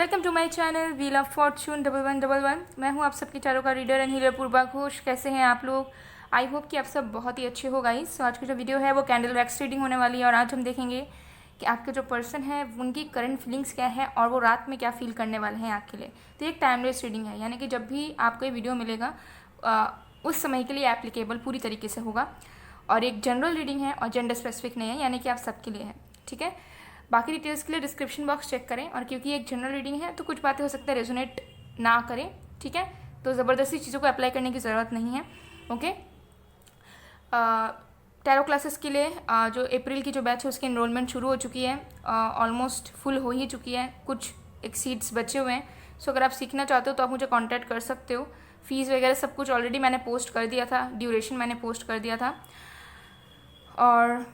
Welcome to my channel wheel of fortune 1111। मैं हूं आप सबके चारों का reader and healer Purva Ghosh. कैसे हैं आप लोग? आई होप कि आप सब बहुत ही अच्छे हो गाइस। आज की जो वीडियो है वो कैंडल वैक्स रीडिंग होने वाली है और आज हम देखेंगे कि आपके जो पर्सन है उनकी करंट फीलिंग्स क्या है और वो रात में क्या फील करने वाले हैं आपके लिए। तो एक टाइमलेस रीडिंग है, यानी कि जब भी आपको ये वीडियो मिलेगा उस समय के लिए एप्लीकेबल पूरी तरीके से होगा। और एक जनरल रीडिंग है और जेंडर स्पेसिफिक नहीं है, यानी कि आप सबके लिए है। ठीक है, बाकी डिटेल्स के लिए डिस्क्रिप्शन बॉक्स चेक करें। और क्योंकि एक जनरल रीडिंग है तो कुछ बातें हो सकता है रेजोनेट ना करें, ठीक है, तो ज़बरदस्ती चीज़ों को अप्लाई करने की ज़रूरत नहीं है। ओके, टैरो क्लासेस के लिए जो अप्रैल की जो बैच है उसकी इनरोलमेंट शुरू हो चुकी है, ऑलमोस्ट फुल हो ही चुकी है, कुछ एक सीट्स बचे हुए हैं। सो अगर आप सीखना चाहते हो तो आप मुझे कांटेक्ट कर सकते हो। फीस वगैरह सब कुछ ऑलरेडी मैंने पोस्ट कर दिया था, ड्यूरेशन मैंने पोस्ट कर दिया था और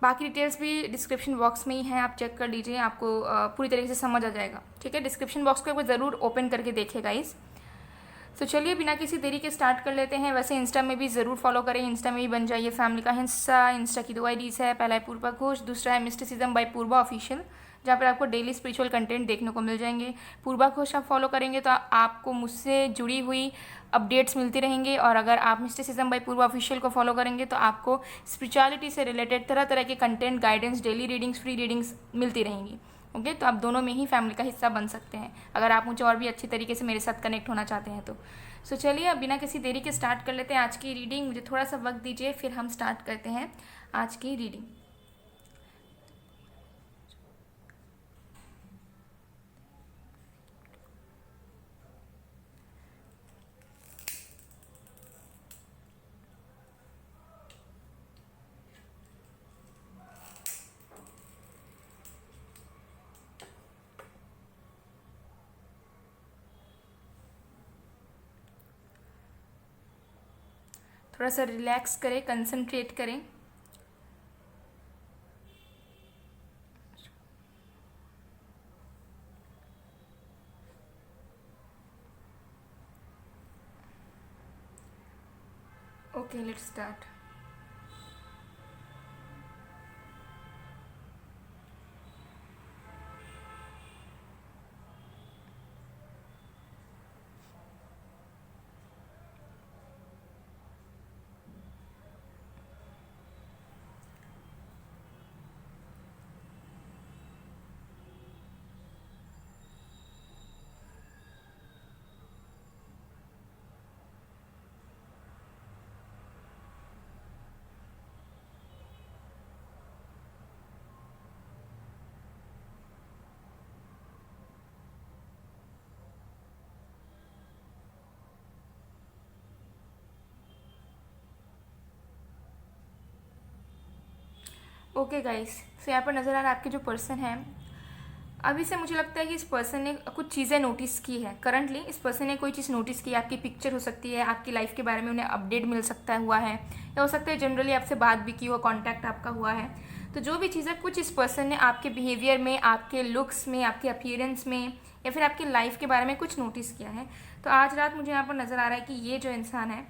बाकी डिटेल्स भी डिस्क्रिप्शन बॉक्स में ही हैं, आप चेक कर लीजिए, आपको पूरी तरीके से समझ आ जाएगा। ठीक है, डिस्क्रिप्शन बॉक्स को एक बार ज़रूर ओपन करके देखिए गाइस। तो चलिए बिना किसी देरी के स्टार्ट कर लेते हैं। वैसे इंस्टा में भी ज़रूर फॉलो करें, इंस्टा में भी बन जाइए फैमिली का हिस्सा। इंस्टा की 2 आईडीज़ है, पहला है पूर्वा घोष, दूसरा है मिस्टिसिज्म बाय पूर्वा ऑफिशियल, जहाँ पर आपको डेली स्पिरिचुअल कंटेंट देखने को मिल जाएंगे। पूर्वा घोष आप फॉलो करेंगे तो आपको मुझसे जुड़ी हुई अपडेट्स मिलती रहेंगे, और अगर आप मिस्टिसिज्म बाय पूर्वा ऑफिशियल को फॉलो करेंगे तो आपको स्पिरिचुअलिटी से रिलेटेड तरह तरह के content, guidance, daily readings, free readings मिलती रहेंगी। ओके, तो आप दोनों में ही फैमिली का हिस्सा बन सकते हैं अगर आप मुझे और भी अच्छी तरीके से मेरे साथ कनेक्ट होना चाहते हैं तो। सो चलिए अब बिना किसी देरी के स्टार्ट कर लेते हैं आज की रीडिंग। मुझे थोड़ा सा वक्त दीजिए, फिर हम स्टार्ट करते हैं आज की रीडिंग। थोड़ा सा रिलैक्स करें, कंसंट्रेट करें। Okay, let's start. Okay guys, so यहाँ पर नज़र आ रहा है आपके जो पर्सन है, अभी से मुझे लगता है कि इस पर्सन ने कुछ चीज़ें नोटिस की है। करंटली इस पर्सन ने कोई चीज़ नोटिस की है, आपकी पिक्चर हो सकती है, आपकी लाइफ के बारे में उन्हें अपडेट मिल सकता है, हुआ है, या हो सकता है जनरली आपसे बात भी की हो, कांटेक्ट आपका हुआ है। तो जो भी चीज़ है, कुछ इस पर्सन ने आपके बिहेवियर में, आपके लुक्स में, आपके अपीयरेंस में, या फिर आपकी लाइफ के बारे में कुछ नोटिस किया है। तो आज रात मुझे यहाँ पर नज़र आ रहा है कि ये जो इंसान है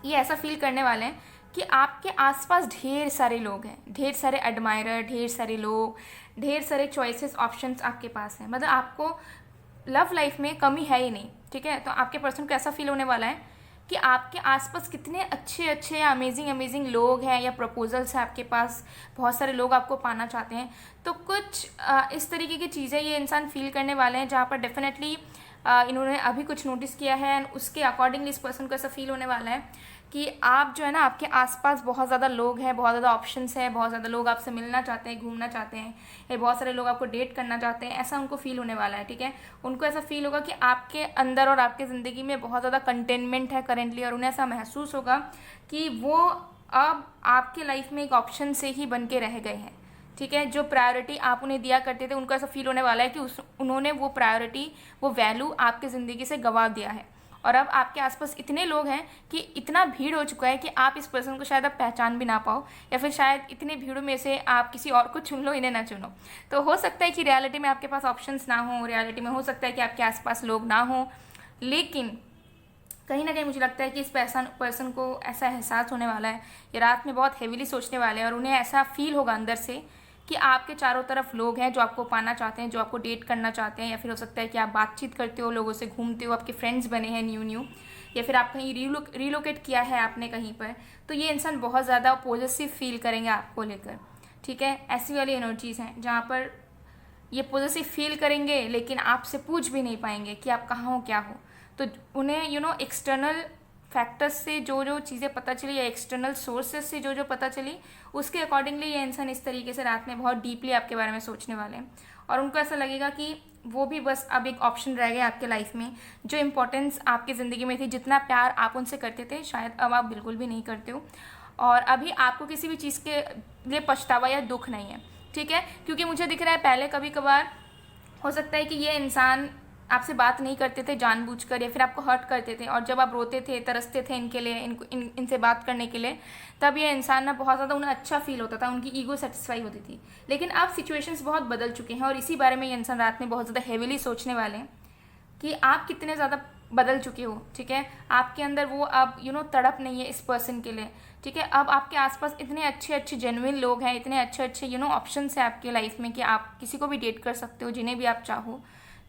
ये ऐसा फील करने वाले हैं कि आपके आसपास ढेर सारे लोग हैं, ढेर सारे एडमायरर, ढेर सारे लोग, ढेर सारे चॉइसेस, ऑप्शंस आपके पास हैं। मतलब आपको लव लाइफ में कमी है ही नहीं। ठीक है, तो आपके पर्सन को ऐसा फील होने वाला है कि आपके आसपास कितने अच्छे अच्छे अमेजिंग अमेजिंग लोग हैं, या प्रपोजल्स हैं आपके पास, बहुत सारे लोग आपको पाना चाहते हैं। तो कुछ इस तरीके की चीज़ें ये इंसान फील करने वाले हैं, जहाँ पर डेफिनेटली इन्होंने अभी कुछ नोटिस किया है एंड उसके अकॉर्डिंगली इस पर्सन को ऐसा फील होने वाला है कि आप जो है ना, आपके आसपास बहुत ज़्यादा लोग हैं, बहुत ज़्यादा ऑप्शंस हैं, बहुत ज़्यादा लोग आपसे मिलना चाहते हैं, घूमना चाहते हैं, या बहुत सारे लोग आपको डेट करना चाहते हैं, ऐसा उनको फील होने वाला है। ठीक है, उनको ऐसा फील होगा कि आपके अंदर और आपके ज़िंदगी में बहुत ज़्यादा कंटेनमेंट है करेंटली, और उन्हें ऐसा महसूस होगा कि वो अब आपके लाइफ में एक ऑप्शन से ही बन के रह गए हैं। ठीक है, जो प्रायोरिटी आप उन्हें दिया करते थे, उनको ऐसा फील होने वाला है कि उन्होंने वो प्रायोरिटी, वो वैल्यू आपकी ज़िंदगी से गंवा दिया है। और अब आपके आसपास इतने लोग हैं कि इतना भीड़ हो चुका है कि आप इस पर्सन को शायद आप पहचान भी ना पाओ, या फिर शायद इतने भीड़ों में से आप किसी और को चुन लो, इन्हें ना चुनो। तो हो सकता है कि रियलिटी में आपके पास ऑप्शंस ना हो, रियलिटी में हो सकता है कि आपके आसपास लोग ना हो, लेकिन कहीं ना कहीं मुझे लगता है कि इस पर्सन को ऐसा एहसास होने वाला है, ये रात में बहुत हेवीली सोचने वाले हैं, और उन्हें ऐसा फील होगा अंदर से कि आपके चारों तरफ लोग हैं जो आपको पाना चाहते हैं, जो आपको डेट करना चाहते हैं, या फिर हो सकता है कि आप बातचीत करते हो, लोगों से घूमते हो, आपके फ्रेंड्स बने हैं न्यू, या फिर आप कहीं रिलोकेट किया है आपने कहीं पर, तो ये इंसान बहुत ज़्यादा पॉजिटिव फील करेंगे आपको लेकर, ठीक है। ऐसी वाली एनर्जीज़ हैं जहाँ पर ये पॉजिटिव फील करेंगे लेकिन आपसे पूछ भी नहीं पाएंगे कि आप कहाँ हो, क्या हो। तो उन्हें एक्सटर्नल फैक्टर्स से जो चीज़ें पता चली, या एक्सटर्नल सोर्सेज से जो पता चली, उसके अकॉर्डिंगली ये इंसान इस तरीके से रात में बहुत डीपली आपके बारे में सोचने वाले हैं। और उनको ऐसा लगेगा कि वो भी बस अब एक ऑप्शन रह गया आपके लाइफ में। जो इंपॉर्टेंस आपकी ज़िंदगी में थी, जितना प्यार आप उनसे करते थे, शायद अब आप बिल्कुल भी नहीं करते हो, और अभी आपको किसी भी चीज़ के लिए पछतावा या दुख नहीं है, ठीक है। क्योंकि मुझे दिख रहा है पहले कभी कभार हो सकता है कि ये इंसान आपसे बात नहीं करते थे जानबूझकर, या फिर आपको हर्ट करते थे, और जब आप रोते थे, तरसते थे इनके लिए, इनसे बात करने के लिए, तब ये इंसान ना बहुत ज़्यादा उन्हें अच्छा फील होता था, उनकी ईगो सेटिस्फाई होती थी। लेकिन अब सिचुएशंस बहुत बदल चुके हैं, और इसी बारे में ये इंसान रात में बहुत ज़्यादा हेविली सोचने वाले हैं कि आप कितने ज़्यादा बदल चुके हो, ठीक है। आपके अंदर वो अब तड़प नहीं है इस पर्सन के लिए, ठीक है। अब आपके आसपास इतने अच्छे जेन्युइन लोग हैं, इतने अच्छे ऑप्शंस हैं आपके लाइफ में कि आप किसी को भी डेट कर सकते हो, जिन्हें भी आप चाहो,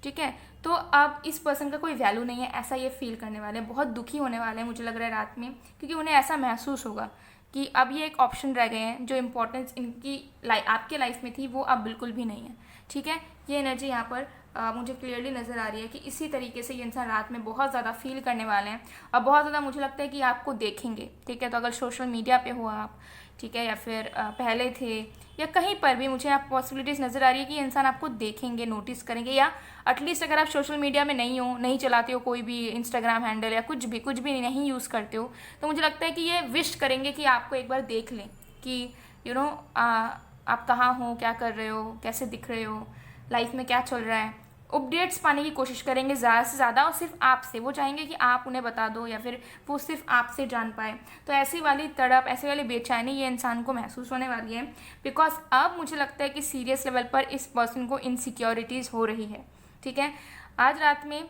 ठीक है। तो अब इस पर्सन का कोई वैल्यू नहीं है, ऐसा ये फील करने वाले हैं, बहुत दुखी होने वाले हैं मुझे लग रहा है रात में, क्योंकि उन्हें ऐसा महसूस होगा कि अब ये एक ऑप्शन रह गए हैं, जो इंपॉर्टेंस इनकी आपके लाइफ में थी वो अब बिल्कुल भी नहीं है, ठीक है। ये एनर्जी यहाँ पर मुझे क्लियरली नज़र आ रही है कि इसी तरीके से ये इंसान रात में बहुत ज़्यादा फील करने वाले हैं, और बहुत ज़्यादा मुझे लगता है कि आपको देखेंगे, ठीक है। तो अगर सोशल मीडिया पे हो आप, ठीक है, या फिर पहले थे, या कहीं पर भी मुझे आप पॉसिबिलिटीज़ नज़र आ रही है कि इंसान आपको देखेंगे, नोटिस करेंगे, या एटलीस्ट अगर आप सोशल मीडिया में नहीं चलाते हो, कोई भी इंस्टाग्राम हैंडल या कुछ भी नहीं यूज़ करते हो, तो मुझे लगता है कि ये विश करेंगे कि आपको एक बार देख लें कि आप कहाँ हो, क्या कर रहे हो, कैसे दिख रहे हो, लाइफ में क्या चल रहा है। अपडेट्स पाने की कोशिश करेंगे ज़्यादा से ज़्यादा, और सिर्फ आपसे, वो चाहेंगे कि आप उन्हें बता दो, या फिर वो सिर्फ आपसे जान पाए। तो ऐसी वाली तड़प, ऐसी वाली बेचैनी ये इंसान को महसूस होने वाली है, बिकॉज अब मुझे लगता है कि सीरियस लेवल पर इस पर्सन को इनसिक्योरिटीज़ हो रही है, ठीक है। आज रात में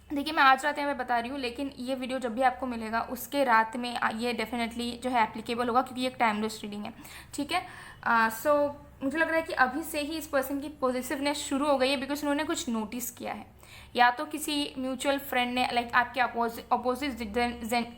देखिए, मैं आज रात में बता रही हूँ, लेकिन ये वीडियो जब भी आपको मिलेगा उसके रात में ये डेफिनेटली जो है एप्लीकेबल होगा, क्योंकि ये एक टाइमलेस रीडिंग है, ठीक है। सो मुझे लग रहा है कि अभी से ही इस पर्सन की पॉजिटिवनेस शुरू हो गई है, बिकॉज उन्होंने कुछ नोटिस किया है, या तो किसी म्यूचुअल फ्रेंड ने, लाइक आपके अपोजिट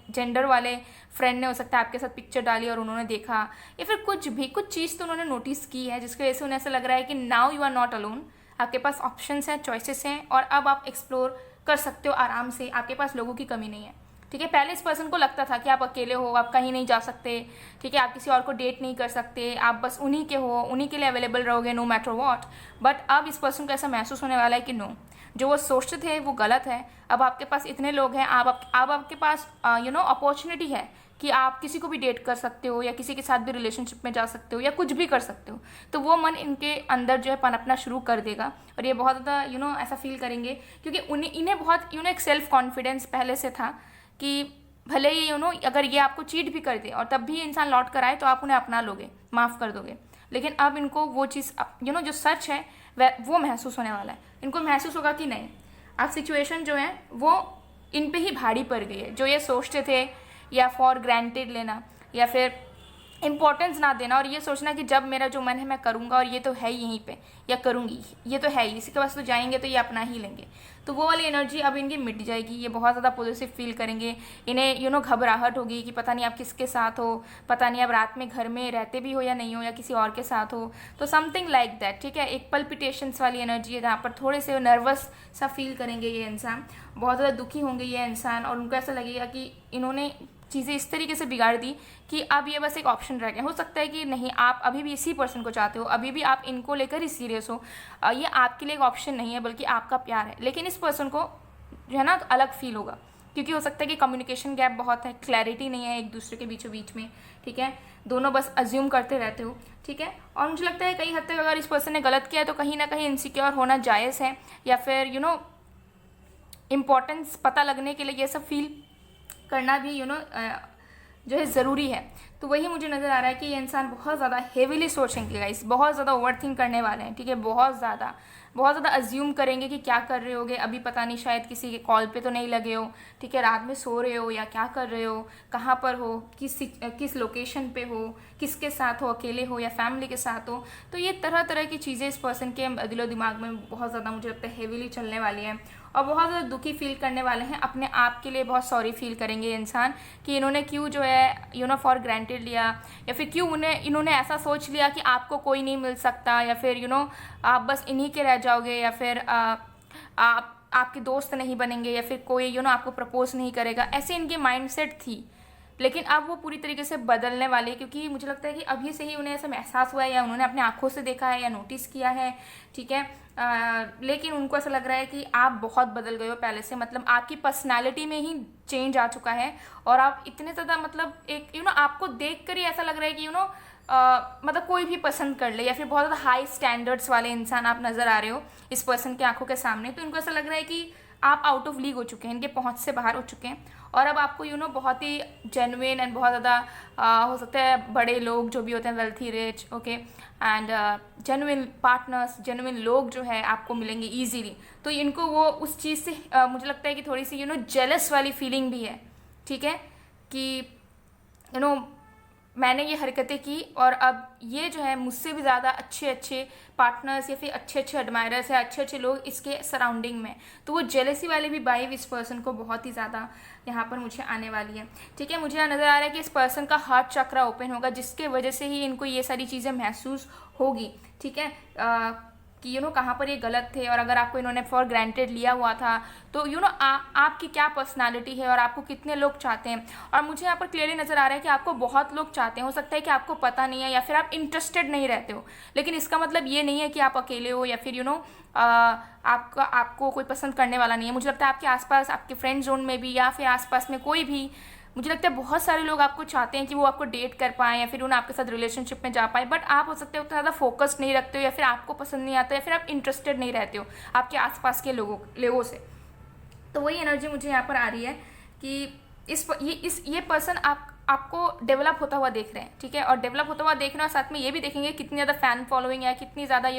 जेंडर वाले फ्रेंड ने हो सकता है आपके साथ पिक्चर डाली और उन्होंने देखा, या फिर कुछ चीज़ तो उन्होंने नोटिस की है, जिसकी वजह से उन्हें ऐसा लग रहा है कि now you are not alone, आपके पास ऑप्शंस हैं, चॉइसेस हैं, और अब आप एक्सप्लोर कर सकते हो आराम से, आपके पास लोगों की कमी नहीं है, ठीक है। पहले इस पर्सन को लगता था कि आप अकेले हो, आप कहीं नहीं जा सकते, ठीक है, आप किसी और को डेट नहीं कर सकते, आप बस उन्हीं के हो, उन्हीं के लिए अवेलेबल रहोगे नो मैटर व्हाट। बट अब इस पर्सन को ऐसा महसूस होने वाला है कि नो, जो वो सोचते थे वो गलत है। अब आपके पास इतने लोग हैं, अब आपके पास अपॉर्चुनिटी है कि आप किसी को भी डेट कर सकते हो, या किसी के साथ भी रिलेशनशिप में जा सकते हो, या कुछ भी कर सकते हो। तो वो मन इनके अंदर जो है पनपना शुरू कर देगा, और ये बहुत ज़्यादा ऐसा फील करेंगे, क्योंकि इन्हें बहुत एक सेल्फ कॉन्फिडेंस पहले से था कि भले ही अगर ये आपको चीट भी कर दे और तब भी इंसान लौट कर आए, तो आप उन्हें अपना लोगे, माफ़ कर दोगे। लेकिन अब इनको वो चीज़ जो सच है वो महसूस होने वाला है। इनको महसूस होगा कि नहीं, अब सिचुएशन जो है वो इन पे ही भारी पड़ गई है। जो ये सोचते थे, या फॉर ग्रांटेड लेना, या फिर इंपॉर्टेंस ना देना, और ये सोचना कि जब मेरा जो मन है मैं करूँगा, और ये तो है ही यहीं पे, या करूँगी, ये तो है ही, इसी के पास तो जाएंगे तो ये अपना ही लेंगे। तो वो वाली एनर्जी अब इनकी मिट जाएगी, ये बहुत ज़्यादा पॉजिटिव फील करेंगे। इन्हें घबराहट होगी कि पता नहीं आप किसके साथ हो, पता नहीं आप रात में घर में रहते भी हो या नहीं हो, या किसी और के साथ हो, तो समथिंग लाइक दैट, ठीक है। एक पल्पिटेशंस वाली एनर्जी है, जहाँ पर थोड़े से नर्वस सा फील करेंगे ये इंसान, बहुत ज़्यादा दुखी होंगे ये इंसान, और उनको ऐसा लगेगा कि इन्होंने चीज़ें इस तरीके से बिगाड़ दी कि अब ये बस एक ऑप्शन रह गया। हो सकता है कि नहीं, आप अभी भी इसी पर्सन को चाहते हो, अभी भी आप इनको लेकर ही सीरियस हो, ये आपके लिए एक ऑप्शन नहीं है, बल्कि आपका प्यार है। लेकिन इस पर्सन को जो है ना अलग फील होगा, क्योंकि हो सकता है कि कम्युनिकेशन गैप बहुत है, क्लैरिटी नहीं है एक दूसरे के बीचों बीच में, ठीक है। दोनों बस अज्यूम करते रहते हो, ठीक है। और मुझे लगता है कई हद तक अगर इस पर्सन ने गलत किया है, तो कहीं ना कहीं इनसिक्योर होना जायज़ है, या फिर इम्पोर्टेंस पता लगने के लिए ये सब फील करना भी जो है ज़रूरी है। तो वही मुझे नज़र आ रहा है कि ये इंसान बहुत ज़्यादा हेविली सोचेंगे गाइस, बहुत ज़्यादा ओवरथिंक करने वाले हैं, ठीक है, बहुत ज़्यादा। बहुत ज़्यादा अज्यूम करेंगे कि क्या कर रहे होगे, अभी पता नहीं शायद किसी के कॉल पे तो नहीं लगे हो, ठीक है, रात में सो रहे हो या क्या कर रहे हो, कहाँ पर हो, किस लोकेशन पे हो, किसके साथ हो, अकेले हो या फैमिली के साथ हो। तो ये तरह तरह की चीज़ें इस पर्सन के दिलो दिमाग में बहुत ज़्यादा मुझे लगता है हेवीली चलने वाली हैं, और बहुत ज़्यादा दुखी फील करने वाले हैं, अपने आप के लिए बहुत सॉरी फील करेंगे ये इंसान कि इन्होंने क्यों जो है फॉर ग्रांटेड लिया, या फिर क्यों इन्होंने ऐसा सोच लिया कि आपको कोई नहीं मिल सकता, या फिर आप बस इन्हीं के रह जाओगे, या फिर आप आपके दोस्त नहीं बनेंगे, या फिर कोई आपको प्रपोज नहीं करेगा। ऐसे इनकी माइंडसेट थी, लेकिन अब वो पूरी तरीके से बदलने वाली है, क्योंकि मुझे लगता है कि अभी से ही उन्हें ऐसा एहसास हुआ है, या उन्होंने अपने आंखों से देखा है या नोटिस किया है, ठीक है। लेकिन उनको ऐसा लग रहा है कि आप बहुत बदल गए हो पहले से, मतलब आपकी पर्सनालिटी में ही चेंज आ चुका है, और आप इतने ज़्यादा मतलब एक आपको देख कर ही ऐसा लग रहा है कि मतलब कोई भी पसंद कर ले, या फिर बहुत ज़्यादा हाई स्टैंडर्ड्स वाले इंसान आप नज़र आ रहे हो इस पर्सन की आंखों के सामने। तो इनको ऐसा लग रहा है कि आप आउट ऑफ लीग हो चुके हैं, इनके पहुंच से बाहर हो चुके हैं, और अब आपको बहुत ही जेन्युइन एंड बहुत ज़्यादा हो सकता है बड़े लोग जो भी होते हैं, wealthy, rich, okay, and genuine partners, genuine लोग जो है आपको मिलेंगे ईजीली। तो इनको वो उस चीज़ से मुझे लगता है कि थोड़ी सी जेलस वाली फीलिंग भी है, ठीक है, कि मैंने ये हरकतें की और अब ये जो है मुझसे भी ज़्यादा अच्छे अच्छे पार्टनर्स या फिर अच्छे अच्छे एडमायरर्स या अच्छे अच्छे लोग इसके सराउंडिंग में, तो वो जेलसी वाली भी वाइब इस पर्सन को बहुत ही ज़्यादा यहाँ पर मुझे आने वाली है, ठीक है। मुझे नज़र आ रहा है कि इस पर्सन का हार्ट चक्रा ओपन होगा, जिसके वजह से ही इनको ये सारी चीज़ें महसूस होगी, ठीक है, कि कहाँ पर ये गलत थे, और अगर आपको इन्होंने फॉर ग्रांटेड लिया हुआ था तो आपकी क्या पर्सनालिटी है और आपको कितने लोग चाहते हैं। और मुझे यहाँ पर क्लियरली नज़र आ रहा है कि आपको बहुत लोग चाहते हैं, हो सकता है कि आपको पता नहीं है या फिर आप इंटरेस्टेड नहीं रहते हो, लेकिन इसका मतलब ये नहीं है कि आप अकेले हो या फिर आपको कोई पसंद करने वाला नहीं है। मुझे लगता है आपके आसपास, आपके फ्रेंड जोन में भी या फिर आसपास में कोई भी, मुझे लगता है बहुत सारे लोग आपको चाहते हैं कि वो आपको डेट कर पाएँ या फिर आपके साथ रिलेशनशिप में जा पाए, बट आप हो सकते हो उतना ज़्यादा फोकस्ड नहीं रखते हो, या फिर आपको पसंद नहीं आता, या फिर आप इंटरेस्टेड नहीं रहते हो आपके आसपास के लोगों से। तो वही एनर्जी मुझे यहाँ पर आ रही है कि ये पर्सन आपको डेवलप होता हुआ देख रहे हैं, ठीक है, और डेवलप होता हुआ देख रहे हैं, और साथ में ये भी देखेंगे कितनी ज़्यादा फैन फॉलोइंग है, कितनी ज़्यादा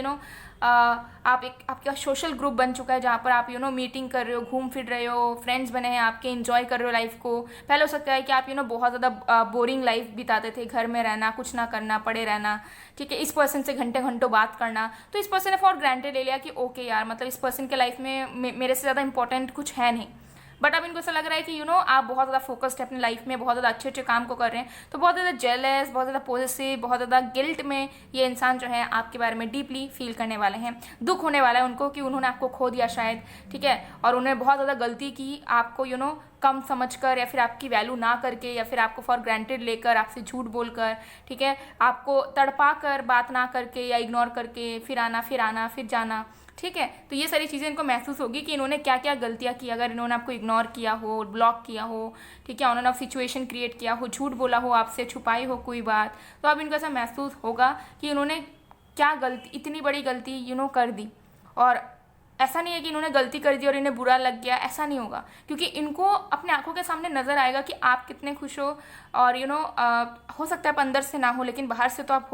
आपका सोशल ग्रुप बन चुका है, जहाँ पर आप मीटिंग कर रहे हो, घूम फिर रहे हो, फ्रेंड्स बने हैं आपके, एंजॉय कर रहे हो लाइफ को। पहले हो सकता है कि आप बहुत ज़्यादा बोरिंग लाइफ बिताते थे, घर में रहना, कुछ ना करना, पड़े रहना, ठीक है, इस पर्सन से घंटे घंटों बात करना, तो इस पर्सन ने फॉर ग्रांटेड ले लिया कि ओके यार, मतलब इस पर्सन के लाइफ में मेरे से ज़्यादा इंपॉर्टेंट कुछ है नहीं। बट अब इनको ऐसा लग रहा है कि आप बहुत ज़्यादा फोकस्ड है अपनी लाइफ में, बहुत ज़्यादा अच्छे अच्छे काम को कर रहे हैं, तो बहुत ज़्यादा जेलस, बहुत ज़्यादा पॉजिटिव, बहुत ज़्यादा गिल्ट में ये इंसान जो है आपके बारे में डीपली फील करने वाले हैं। दुख होने वाला है उनको कि उन्होंने आपको खो दिया शायद, ठीक है, और उन्हें बहुत ज़्यादा गलती की आपको कम समझकर, या फिर आपकी वैल्यू ना करके, या फिर आपको फॉर ग्रांटेड लेकर, आपसे झूठ बोलकर, ठीक है, आपको तड़पा कर, बात ना करके या इग्नोर करके, फिर आना फिर जाना, ठीक है। तो ये सारी चीज़ें इनको महसूस होगी कि इन्होंने क्या क्या गलतियाँ की, अगर इन्होंने आपको इग्नोर किया हो, ब्लॉक किया हो, ठीक है, उन्होंने सिचुएशन क्रिएट किया हो, झूठ बोला हो आपसे, छुपाई हो कोई बात, तो अब इनको ऐसा महसूस होगा कि इन्होंने क्या गलती, इतनी बड़ी गलती कर दी। और ऐसा नहीं है कि इन्होंने गलती कर दी और इन्हें बुरा लग गया, ऐसा नहीं होगा, क्योंकि इनको अपने आंखों के सामने नज़र आएगा कि आप कितने खुश हो, और हो सकता है आप अंदर से ना हो, लेकिन बाहर से तो आप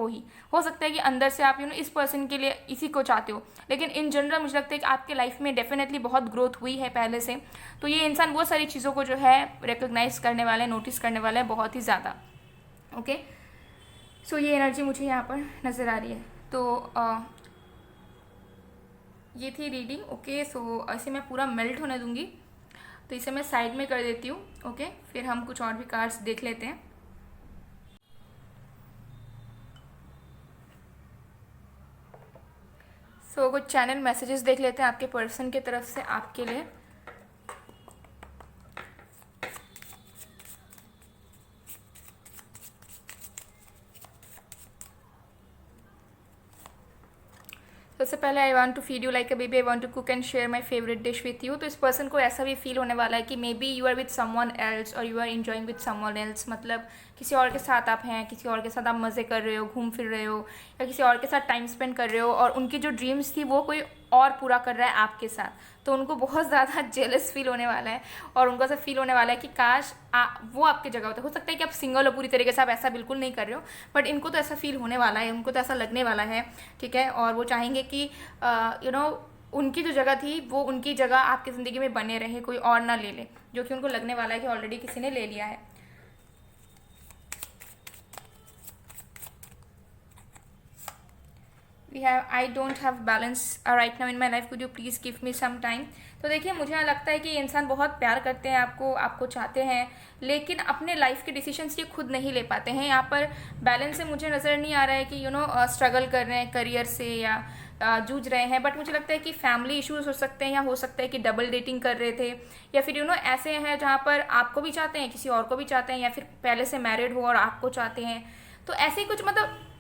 हो सकता है कि अंदर से आप इस पर्सन के लिए इसी को चाहते हो, लेकिन इन जनरल मुझे लगता है कि आपके लाइफ में डेफिनेटली बहुत ग्रोथ हुई है पहले से। तो ये इंसान वो सारी चीज़ों को जो है रिकग्नाइज करने वाला है, नोटिस करने वाला है बहुत ही ज़्यादा, ओके। सो ये एनर्जी मुझे यहाँ पर नज़र आ रही है। तो ये थी रीडिंग, ओके। सो ऐसे मैं पूरा मेल्ट होने दूंगी, तो इसे मैं साइड में कर देती हूँ, ओके। फिर हम कुछ और भी कार्ड्स देख लेते हैं। सो कुछ चैनल मैसेजेस देख लेते हैं आपके पर्सन की तरफ से आपके लिए। सबसे पहले I want to feed you like a baby, I want to cook and share my favourite dish with you. तो इस पर्सन को ऐसा भी फील होने वाला है कि may be you are with someone else और you are enjoying with someone else, मतलब किसी और के साथ आप हैं, किसी और के साथ आप मज़े कर रहे हो, घूम फिर रहे हो, या किसी और के साथ टाइम स्पेंड कर रहे हो, और उनकी जो ड्रीम्स थी वो कोई और पूरा कर रहा है आपके साथ। तो उनको बहुत ज़्यादा जेलस फील होने वाला है, और उनको ऐसा फील होने वाला है कि काश वो आपकी जगह होता। हो सकता है कि आप सिंगल हो पूरी तरीके से, आप ऐसा बिल्कुल नहीं कर रहे हो, बट इनको तो ऐसा फील होने वाला है, उनको तो ऐसा लगने वाला है, ठीक है। और वो चाहेंगे कि उनकी जो जगह थी वो उनकी जगह आपकी ज़िंदगी में बने रहे, कोई और ना ले ले, जो कि उनको लगने वाला है कि ऑलरेडी किसी ने ले लिया है। We have I don't have balance right now in my life, could you please give me some time. तो देखिए, मुझे लगता है कि ये इंसान बहुत प्यार करते हैं आपको, आपको चाहते हैं, लेकिन अपने लाइफ के डिसीजंस ये खुद नहीं ले पाते हैं। यहाँ पर बैलेंस से मुझे नज़र नहीं आ रहा है कि स्ट्रगल कर रहे हैं करियर से या जूझ रहे हैं, बट मुझे लगता है कि फैमिली इश्यूज हो सकते हैं, या हो सकता है कि डबल डेटिंग कर रहे थे, या फिर ऐसे हैं जहाँ पर आपको भी चाहते हैं, किसी और को भी चाहते हैं, या फिर पहले से मैरिड हो और आपको चाहते हैं। तो ऐसे ही कुछ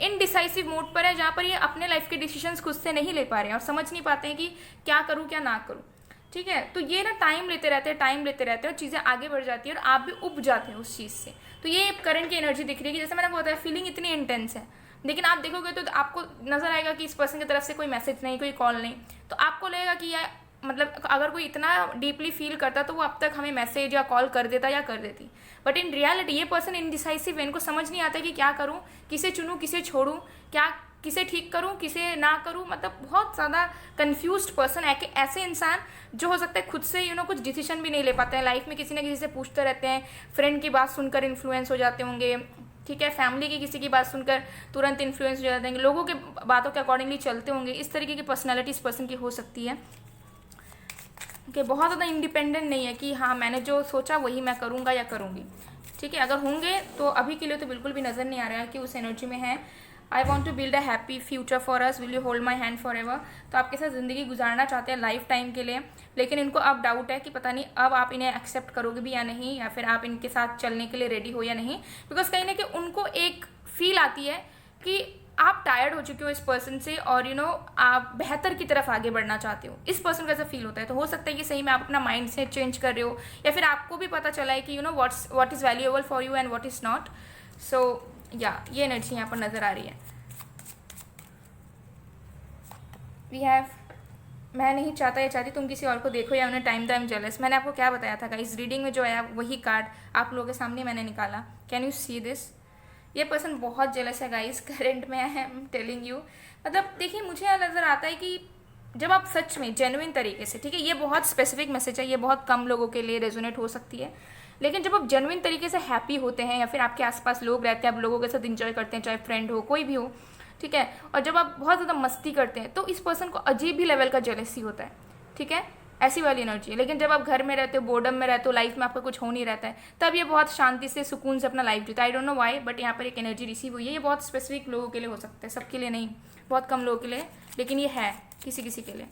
इनडिसाइसिव मोड पर है, जहाँ पर ये अपने लाइफ के डिसीजंस खुद से नहीं ले पा रहे हैं और समझ नहीं पाते हैं कि क्या करूँ क्या ना करूँ। ठीक है, तो ये टाइम लेते रहते हैं और चीज़ें आगे बढ़ जाती है और आप भी उब जाते हैं उस चीज़ से। तो ये करंट की एनर्जी दिख रही है कि जैसे मैंने बताया, फीलिंग इतनी इंटेंस है, लेकिन आप देखोगे तो आपको नजर आएगा कि इस पर्सन की तरफ से कोई मैसेज नहीं, कोई कॉल नहीं, तो आपको लगेगा कि यार अगर कोई इतना डीपली फील करता तो वो अब तक हमें मैसेज या कॉल कर देता या कर देती। बट इन रियलिटी ये पर्सन इनडिसाइसिव है, इनको समझ नहीं आता कि क्या करूँ, किसे चुनूँ, किसे छोड़ूँ, क्या किसे ठीक करूँ, किसे ना करूँ, बहुत ज़्यादा कन्फ्यूज्ड पर्सन है। कि ऐसे इंसान जो हो सकता है खुद से कुछ डिसीजन भी नहीं ले पाते हैं लाइफ में, किसी न किसी से पूछते रहते हैं, फ्रेंड की बात सुनकर इन्फ्लुएंस हो जाते होंगे, ठीक है, फैमिली की किसी की बात सुनकर तुरंत इन्फ्लुएंस हो जाते हैं, लोगों के बातों के अकॉर्डिंगली चलते होंगे। इस तरीके की पर्सनैलिटी इस पर्सन की हो सकती है कि बहुत ज़्यादा इंडिपेंडेंट नहीं है कि हाँ मैंने जो सोचा वही मैं करूँगा या करूँगी। ठीक है, अगर होंगे तो अभी के लिए तो बिल्कुल भी नज़र नहीं आ रहा है कि उस एनर्जी में है। I want to build a happy future for us, will you hold my hand forever. तो आपके साथ ज़िंदगी गुजारना चाहते हैं लाइफ टाइम के लिए, लेकिन इनको अब डाउट है कि पता नहीं अब आप इन्हें एक्सेप्ट करोगे भी या नहीं, या फिर आप इनके साथ चलने के लिए रेडी हो या नहीं। बिकॉज कहीं ना कहीं उनको एक फील आती है कि आप टायर्ड हो चुके हो इस पर्सन से और आप बेहतर की तरफ आगे बढ़ना चाहते हो। इस पर्सन का ऐसा फील होता है। तो हो सकता है कि सही में आप अपना माइंड सेट चेंज कर रहे हो, या फिर आपको भी पता चला है कि what is valuable for you and what is not. So या ये एनर्जी यहाँ पर नज़र आ रही है। वी हैव मैं नहीं चाहता या चाहती तुम किसी और को देखो या उन्हें टाइम जेलस। मैंने आपको क्या बताया था इस रीडिंग में, जो आया वही कार्ड आप लोगों के सामने मैंने निकाला। Can you see this? ये पर्सन बहुत जेलस है गाइस, करंट में आई एम टेलिंग यू। देखिए, मुझे यह नज़र आता है कि जब आप सच में जेन्युइन तरीके से, ठीक है, ये बहुत स्पेसिफिक मैसेज है, ये बहुत कम लोगों के लिए रेजोनेट हो सकती है, लेकिन जब आप जेन्युइन तरीके से हैप्पी होते हैं या फिर आपके आसपास लोग रहते हैं, आप लोगों के साथ इंजॉय करते हैं, चाहे फ्रेंड हो कोई भी हो, ठीक है, और जब आप बहुत ज़्यादा मस्ती करते हैं तो इस पर्सन को अजीब ही लेवल का जेलसी होता है। ठीक है, ऐसी वाली एनर्जी है। लेकिन जब आप घर में रहते हो, बोर्डम में रहते हो, लाइफ में आपका कुछ हो नहीं रहता है, तब ये बहुत शांति से सुकून से अपना लाइफ जीता है। I don't know why, but यहाँ पर एक एनर्जी रिसीव हुई है। ये बहुत स्पेसिफिक लोगों के लिए हो सकता है, सबके लिए नहीं, बहुत कम लोगों के लिए, लेकिन ये है किसी किसी के लिए।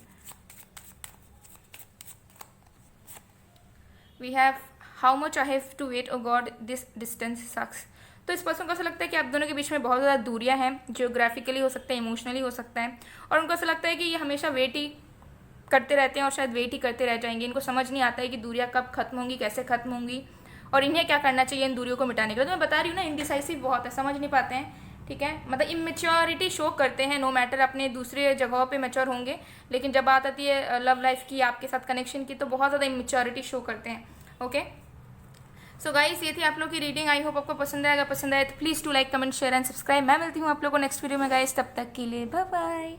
We have how much I have to wait, oh god this distance sucks. तो इस पर्सन को ऐसा लगता है कि आप दोनों के बीच में बहुत ज़्यादा दूरियां हैं, जियोग्राफिकली हो सकता है, इमोशनली हो सकता है, और उनको ऐसा लगता है कि ये हमेशा वेट ही करते रहते हैं और शायद वेट ही करते रह जाएंगे। इनको समझ नहीं आता है कि दूरियां कब खत्म होंगी, कैसे खत्म होंगी, और इन्हें क्या करना चाहिए इन दूरियों को मिटाने के लिए। तो मैं बता रही हूँ ना, इनडिसाइसिव बहुत है, समझ नहीं पाते हैं। ठीक है, इमेच्योरिटी शो करते हैं, नो मैटर अपने दूसरे जगहों पे मैच्योर होंगे, लेकिन जब बात आती है लव लाइफ की, आपके साथ कनेक्शन की, तो बहुत ज़्यादा इमेच्योरिटी शो करते हैं। ओके, सो गाइस, ये थी आप लोग की रीडिंग। आई होप आपको पसंद आएगा। पसंद आए तो please to like, comment, share and subscribe. मैं मिलती हूँ आप लोगों को नेक्स्ट वीडियो में गाइस, तब तक के लिए बाय बाय।